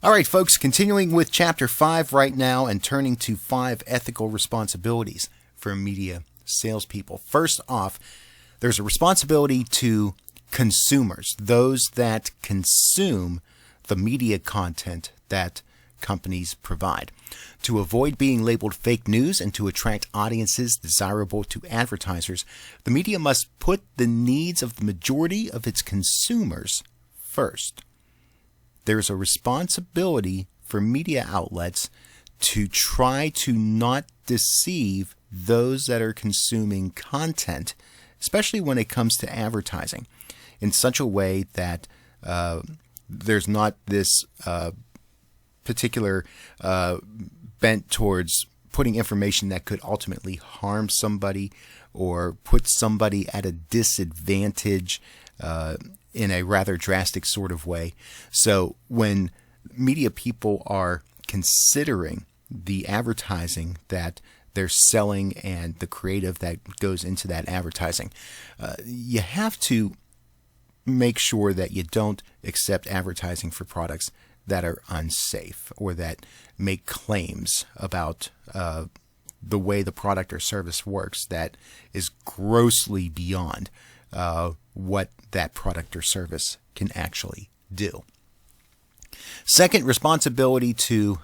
All right, folks, continuing with Chapter 5 right now and turning to 5 ethical responsibilities for media salespeople. First off, there's a responsibility to consumers, those that consume the media content that companies provide. To avoid being labeled fake news and to attract audiences desirable to advertisers, the media must put the needs of the majority of its consumers first. There's a responsibility for media outlets to try to not deceive those that are consuming content, especially when it comes to advertising, in such a way that there's not this particular bent towards putting information that could ultimately harm somebody or put somebody at a disadvantage in a rather drastic sort of way. So when media people are considering the advertising that they're selling and the creative that goes into that advertising, you have to make sure that you don't accept advertising for products that are unsafe or that make claims about the way the product or service works that is grossly beyond what that product or service can actually do. Second, responsibility to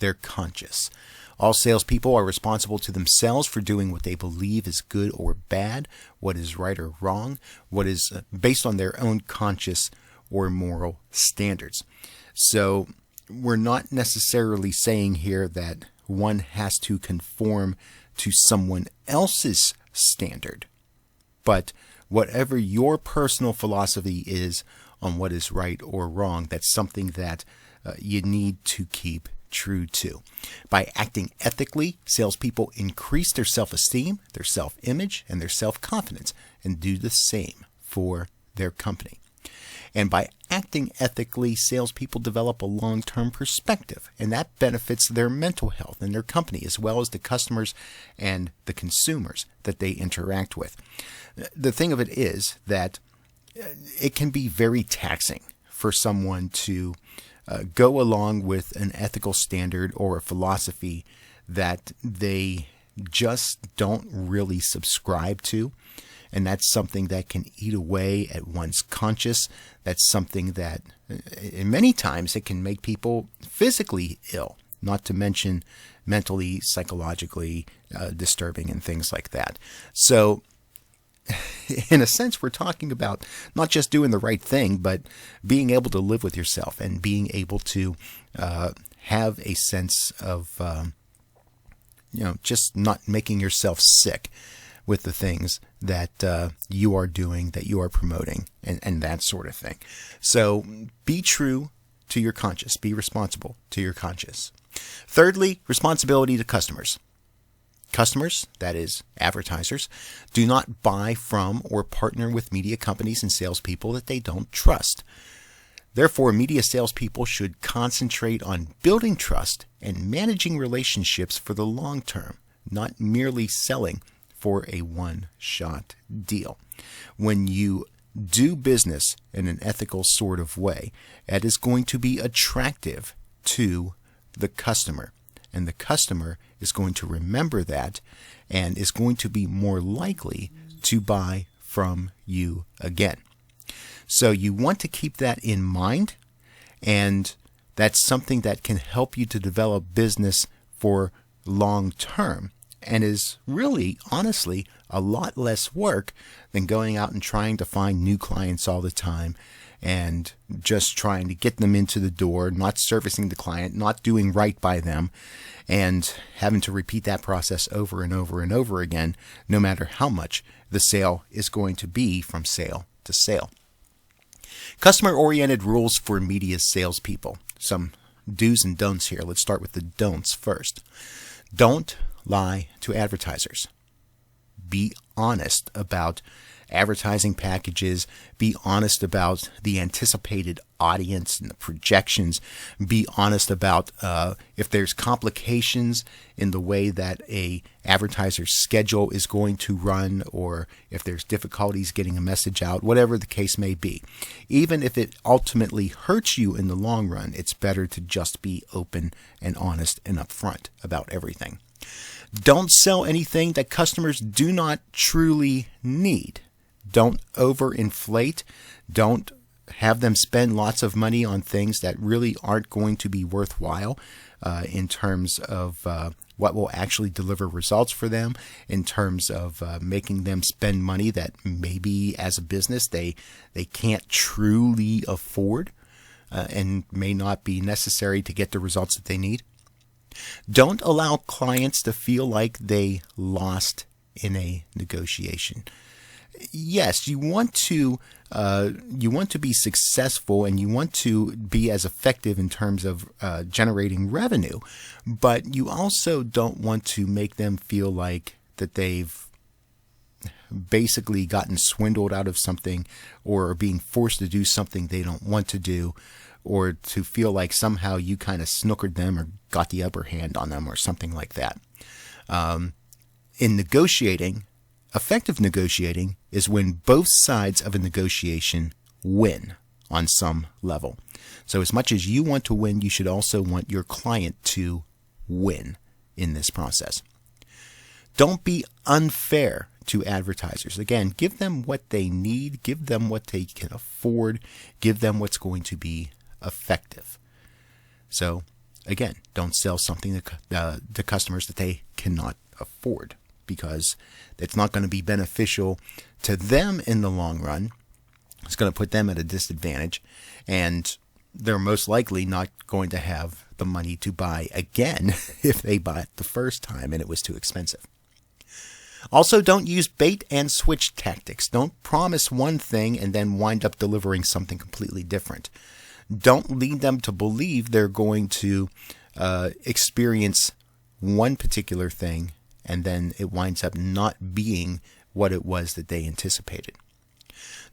their conscience. All salespeople are responsible to themselves for doing what they believe is good or bad, what is right or wrong, what is based on their own conscious or moral standards. So we're not necessarily saying here that one has to conform to someone else's standard, but whatever your personal philosophy is on what is right or wrong, that's something that you need to keep true to. By acting ethically, salespeople increase their self-esteem, their self-image, and their self-confidence, and do the same for their company. And by acting ethically, salespeople develop a long-term perspective, and that benefits their mental health and their company, as well as the customers and the consumers that they interact with. The thing of it is that it can be very taxing for someone to go along with an ethical standard or a philosophy that they just don't really subscribe to. And that's something that can eat away at one's conscience. That's something that, in many times, it can make people physically ill, not to mention mentally, psychologically disturbing and things like that. So, in a sense, we're talking about not just doing the right thing, but being able to live with yourself and being able to have a sense of, just not making yourself sick with the things that you are doing, that you are promoting, and that sort of thing. So be true to your conscience. Be responsible to your conscience. Thirdly, responsibility to customers. Customers, that is, advertisers, do not buy from or partner with media companies and salespeople that they don't trust. Therefore, media salespeople should concentrate on building trust and managing relationships for the long term, not merely selling for a one-shot deal. When you do business in an ethical sort of way, it is going to be attractive to the customer. And the customer is going to remember that and is going to be more likely to buy from you again. So you want to keep that in mind, and that's something that can help you to develop business for long term and is really, honestly, a lot less work than going out and trying to find new clients all the time and just trying to get them into the door, not servicing the client, not doing right by them, and having to repeat that process over and over and over again, no matter how much the sale is going to be from sale to sale. Customer-oriented rules for media salespeople. Some do's and don'ts here. Let's start with the don'ts first. Don't lie to advertisers. Be honest about advertising packages. Be honest about the anticipated audience and the projections. Be honest about if there's complications in the way that a advertiser's schedule is going to run, or if there's difficulties getting a message out, whatever the case may be. Even if it ultimately hurts you in the long run, it's better to just be open and honest and upfront about everything. Don't sell anything that customers do not truly need. Don't overinflate. Don't have them spend lots of money on things that really aren't going to be worthwhile in terms of what will actually deliver results for them, in terms of making them spend money that maybe as a business they can't truly afford and may not be necessary to get the results that they need. Don't allow clients to feel like they lost in a negotiation. Yes, you want to be successful, and you want to be as effective in terms of generating revenue, but you also don't want to make them feel like that they've basically gotten swindled out of something, or are being forced to do something they don't want to do, or to feel like somehow you kind of snookered them or got the upper hand on them or something like that. In negotiating, effective negotiating is when both sides of a negotiation win on some level. So as much as you want to win, you should also want your client to win in this process. Don't be unfair to advertisers. Again, give them what they need, give them what they can afford, give them what's going to be effective. So again, don't sell something to customers that they cannot afford, because it's not going to be beneficial to them in the long run. It's going to put them at a disadvantage, and they're most likely not going to have the money to buy again if they bought the first time and it was too expensive. Also, don't use bait and switch tactics. Don't promise one thing and then wind up delivering something completely different. Don't lead them to believe they're going to experience one particular thing, and then it winds up not being what it was that they anticipated.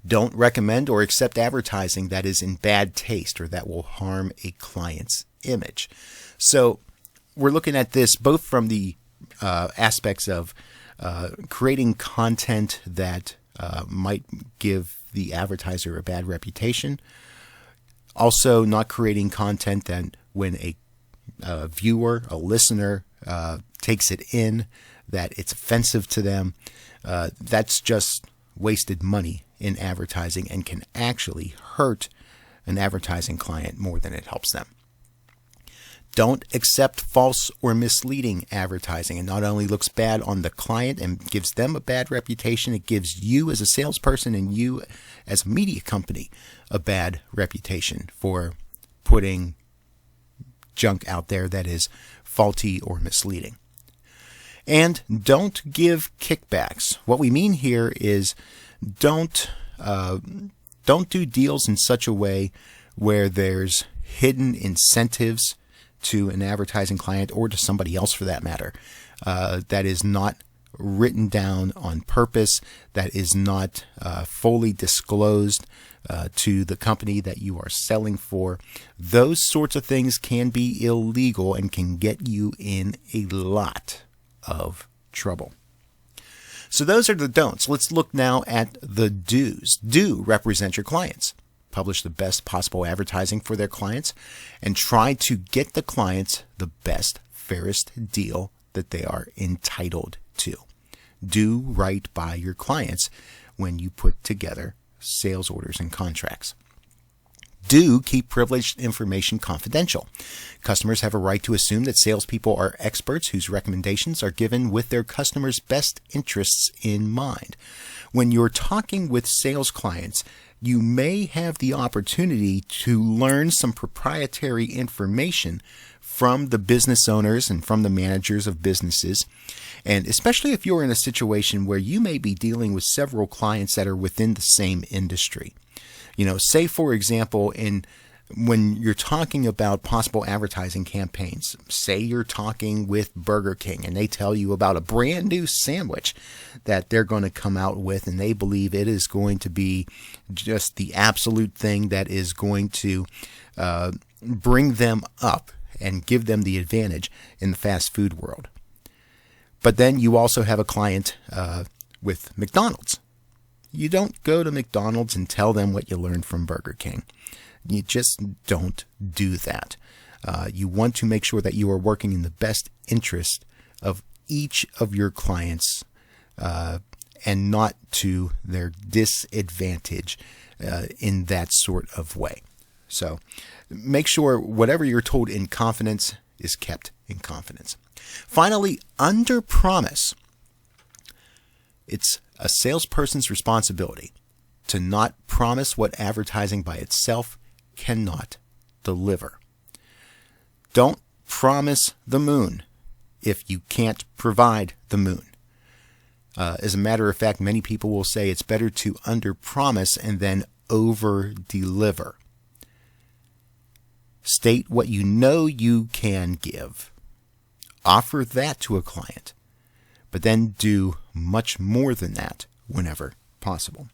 Don't recommend or accept advertising that is in bad taste or that will harm a client's image. So we're looking at this both from the aspects of creating content that might give the advertiser a bad reputation. Also, not creating content that when a viewer, a listener, takes it in, that it's offensive to them. That's just wasted money in advertising and can actually hurt an advertising client more than it helps them. Don't accept false or misleading advertising. It not only looks bad on the client and gives them a bad reputation, it gives you as a salesperson and you as a media company a bad reputation for putting junk out there that is faulty or misleading. And don't give kickbacks. What we mean here is don't do deals in such a way where there's hidden incentives to an advertising client, or to somebody else for that matter, that is not written down on purpose, that is not fully disclosed to the company that you are selling for. Those sorts of things can be illegal and can get you in a lot of trouble. So those are the don'ts. Let's look now at the do's. Do represent your clients. Publish the best possible advertising for their clients and try to get the clients the best, fairest deal that they are entitled to. Do right by your clients when you put together sales orders and contracts. Do keep privileged information confidential. Customers have a right to assume that salespeople are experts whose recommendations are given with their customers' best interests in mind. When you're talking with sales clients, you may have the opportunity to learn some proprietary information from the business owners and from the managers of businesses. And especially if you're in a situation where you may be dealing with several clients that are within the same industry. You know, say for example, in when you're talking about possible advertising campaigns, say you're talking with Burger King and they tell you about a brand new sandwich that they're going to come out with, and they believe it is going to be just the absolute thing that is going to bring them up and give them the advantage in the fast food world. But then you also have a client with McDonald's. You don't go to McDonald's and tell them what you learned from Burger King. You just don't do that. You want to make sure that you are working in the best interest of each of your clients and not to their disadvantage in that sort of way. So make sure whatever you're told in confidence is kept in confidence. Finally, under promise. It's a salesperson's responsibility to not promise what advertising by itself cannot deliver. Don't promise the moon if you can't provide the moon. As a matter of fact, many people will say it's better to under-promise and then over-deliver. State what you know you can give. Offer that to a client, but then do much more than that whenever possible.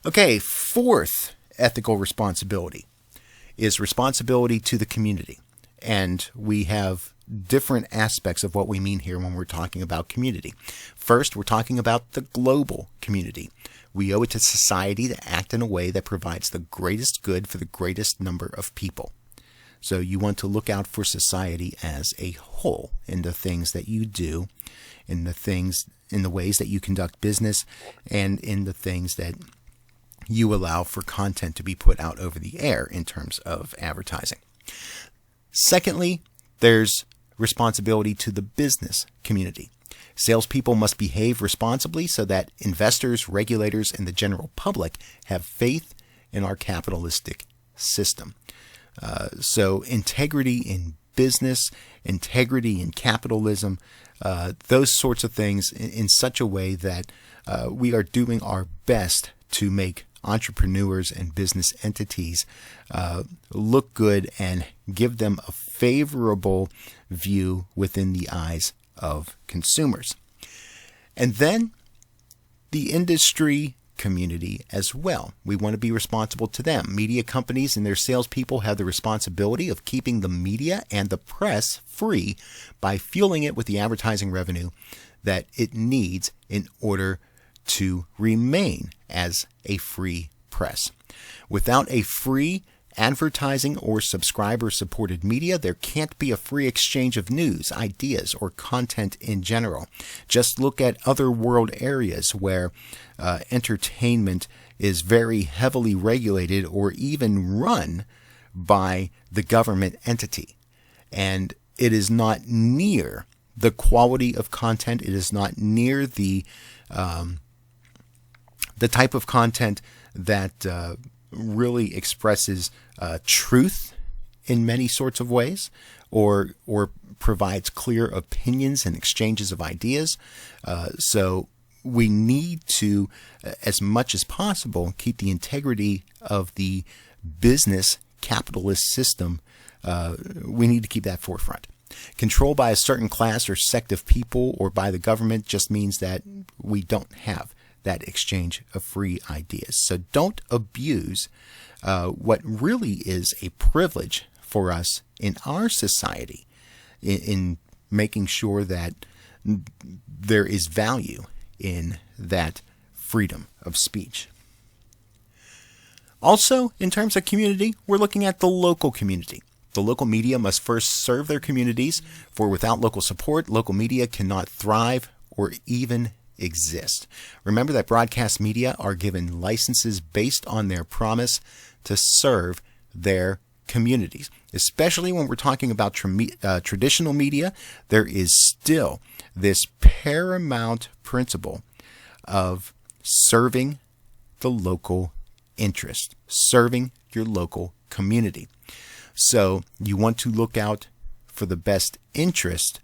Okay, fourth ethical responsibility is responsibility to the community. And we have different aspects of what we mean here when we're talking about community. First, we're talking about the global community. We owe it to society to act in a way that provides the greatest good for the greatest number of people. So you want to look out for society as a whole in the things that you do, in the ways that you conduct business, and in the things that you allow for content to be put out over the air in terms of advertising. Secondly, there's responsibility to the business community. Salespeople must behave responsibly so that investors, regulators, and the general public have faith in our capitalistic system. So integrity in business, integrity in capitalism, those sorts of things in such a way that we are doing our best to make entrepreneurs and business entities look good and give them a favorable view within the eyes of consumers. And then the industry community as well. We want to be responsible to them. Media companies and their salespeople have the responsibility of keeping the media and the press free by fueling it with the advertising revenue that it needs in order to remain as a free press. Without a free advertising or subscriber-supported media, there can't be a free exchange of news, ideas, or content in general. Just look at other world areas where entertainment is very heavily regulated or even run by the government entity. And it is not near the quality of content. It is not near the type of content that really expresses truth in many sorts of ways, or provides clear opinions and exchanges of ideas. So we need to, as much as possible, keep the integrity of the business capitalist system. We need to keep that forefront. Control by a certain class or sect of people or by the government just means that we don't have that exchange of free ideas. So don't abuse what really is a privilege for us in our society in making sure that there is value in that freedom of speech. Also, in terms of community, we're looking at the local community. The local media must first serve their communities, for without local support, local media cannot thrive or even exist. Remember that broadcast media are given licenses based on their promise to serve their communities. Especially when we're talking about traditional media, there is still this paramount principle of serving the local interest, serving your local community. So you want to look out for the best interest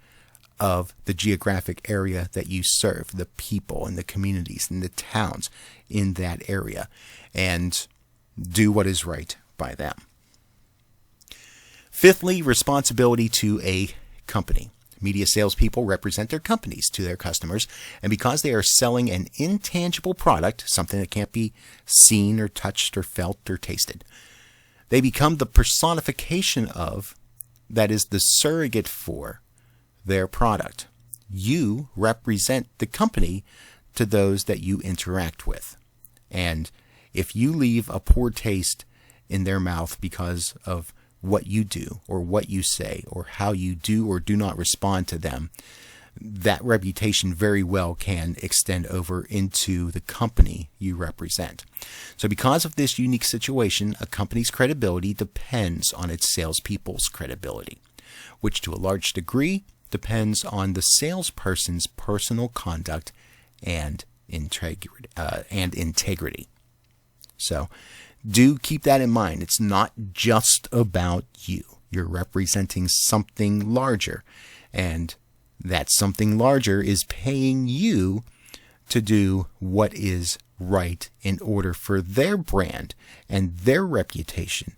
of the geographic area that you serve, the people and the communities and the towns in that area, and do what is right by them. Fifthly, responsibility to a company. Media salespeople represent their companies to their customers, and because they are selling an intangible product, something that can't be seen or touched or felt or tasted, they become the personification of, that is, the surrogate for, their product. You represent the company to those that you interact with. And if you leave a poor taste in their mouth because of what you do or what you say or how you do or do not respond to them, that reputation very well can extend over into the company you represent. So because of this unique situation, a company's credibility depends on its salespeople's credibility, which to a large degree depends on the salesperson's personal conduct and integrity. So do keep that in mind. It's not just about you. You're representing something larger, and that something larger is paying you to do what is right in order for their brand and their reputation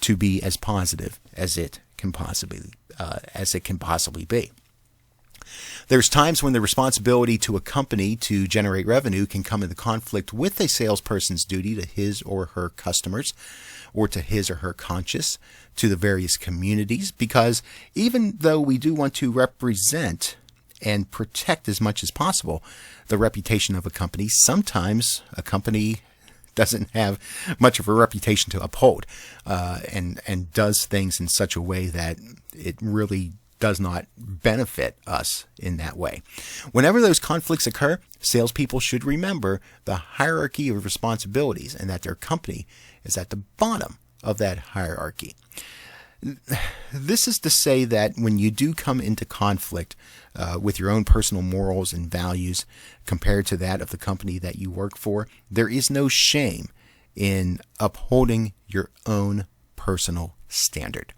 to be as positive as it can possibly be. There's times when the responsibility to a company to generate revenue can come into conflict with a salesperson's duty to his or her customers, or to his or her conscience, to the various communities, because even though we do want to represent and protect as much as possible the reputation of a company, sometimes a company doesn't have much of a reputation to uphold, and does things in such a way that it really does not benefit us in that way. Whenever those conflicts occur, salespeople should remember the hierarchy of responsibilities and that their company is at the bottom of that hierarchy. This is to say that when you do come into conflict with your own personal morals and values compared to that of the company that you work for, there is no shame in upholding your own personal standard.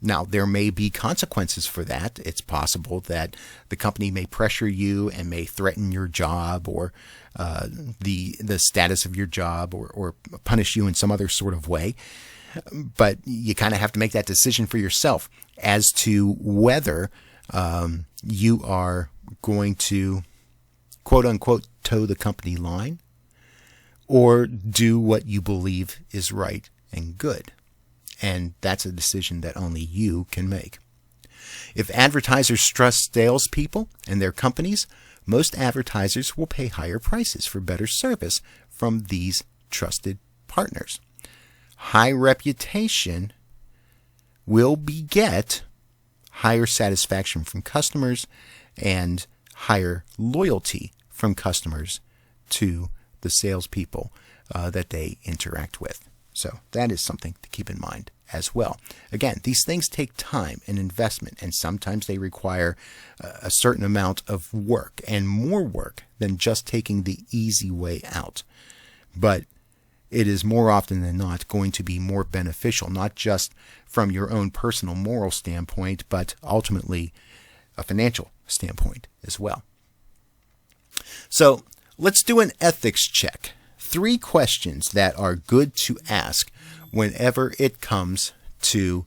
Now, there may be consequences for that. It's possible that the company may pressure you and may threaten your job or the status of your job, or punish you in some other sort of way. But you kind of have to make that decision for yourself as to whether you are going to, quote unquote, toe the company line or do what you believe is right and good. And that's a decision that only you can make. If advertisers trust salespeople and their companies, most advertisers will pay higher prices for better service from these trusted partners. High reputation will beget higher satisfaction from customers and higher loyalty from customers to the salespeople that they interact with. So that is something to keep in mind as well. Again, these things take time and investment, and sometimes they require a certain amount of work, and more work than just taking the easy way out. But it is more often than not going to be more beneficial, not just from your own personal moral standpoint, but ultimately a financial standpoint as well. So let's do an ethics check. 3 questions that are good to ask whenever it comes to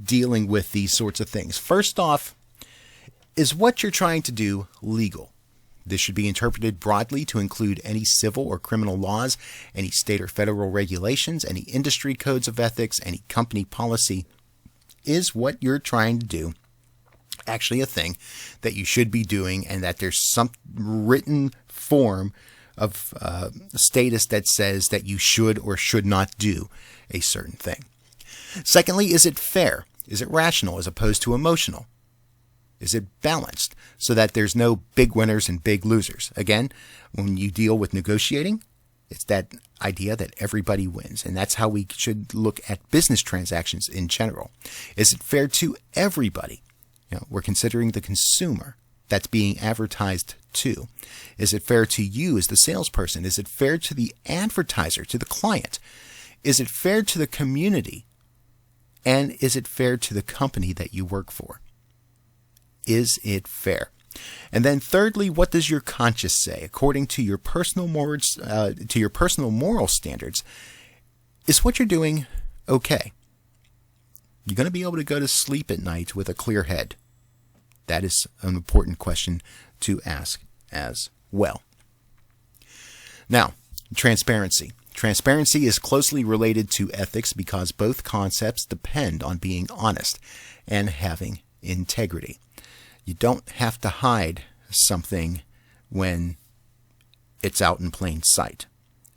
dealing with these sorts of things. First off, is what you're trying to do legal? This should be interpreted broadly to include any civil or criminal laws, any state or federal regulations, any industry codes of ethics, any company policy. Is what you're trying to do actually a thing that you should be doing, and that there's some written form of status that says that you should or should not do a certain thing? Secondly, is it fair? Is it rational as opposed to emotional? Is it balanced so that there's no big winners and big losers? Again, when you deal with negotiating, it's that idea that everybody wins, and that's how we should look at business transactions in general. Is it fair to everybody? We're considering the consumer that's being advertised to. Is it fair to you as the salesperson? Is it fair to the advertiser, to the client? Is it fair to the community? And is it fair to the company that you work for? Is it fair? And then thirdly, what does your conscience say? According to your personal moral standards, Is what you're doing okay? You're going to be able to go to sleep at night with a clear head? That is an important question to ask as well. Now, transparency. Transparency is closely related to ethics because both concepts depend on being honest and having integrity. You don't have to hide something when it's out in plain sight.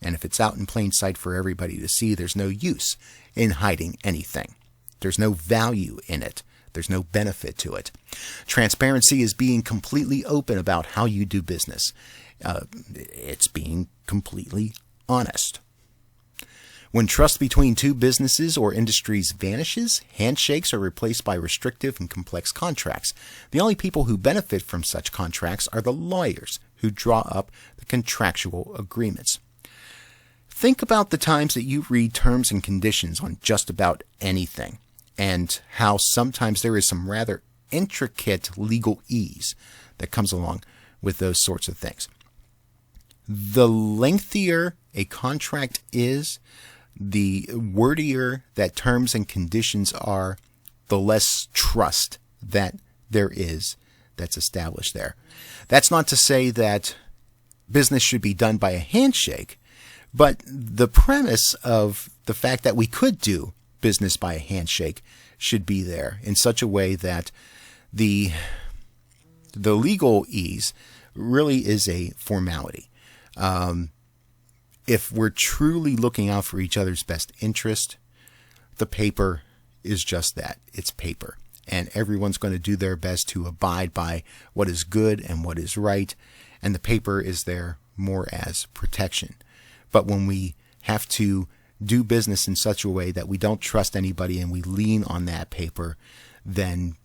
And if it's out in plain sight for everybody to see, there's no use in hiding anything. There's no value in it. There's no benefit to it. Transparency is being completely open about how you do business. It's being completely honest. When trust between two businesses or industries vanishes, handshakes are replaced by restrictive and complex contracts. The only people who benefit from such contracts are the lawyers who draw up the contractual agreements. Think about the times that you read terms and conditions on just about anything, and how sometimes there is some rather intricate legalese that comes along with those sorts of things. The lengthier a contract is, the wordier that terms and conditions are, the less trust that there is that's established there. That's not to say that business should be done by a handshake, but the premise of the fact that we could do business by a handshake should be there in such a way that the legal ease really is a formality. If we're truly looking out for each other's best interest, the paper is just that. It's paper. And everyone's going to do their best to abide by what is good and what is right. And the paper is there more as protection. But when we have to do business in such a way that we don't trust anybody and we lean on that paper, then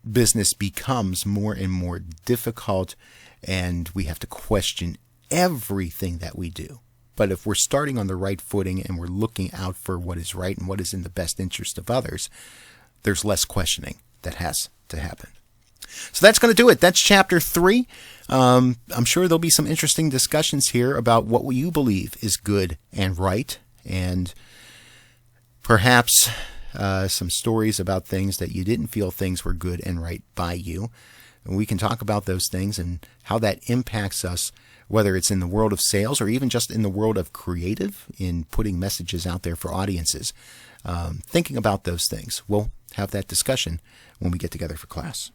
business becomes more and more difficult and we have to question everything that we do. But if we're starting on the right footing and we're looking out for what is right and what is in the best interest of others, there's less questioning that has to happen. So that's going to do it. That's chapter 3. I'm sure there'll be some interesting discussions here about what you believe is good and right, and perhaps some stories about things that you didn't feel things were good and right by you. And we can talk about those things and how that impacts us, whether it's in the world of sales or even just in the world of creative, in putting messages out there for audiences. Thinking about those things. We'll have that discussion when we get together for class.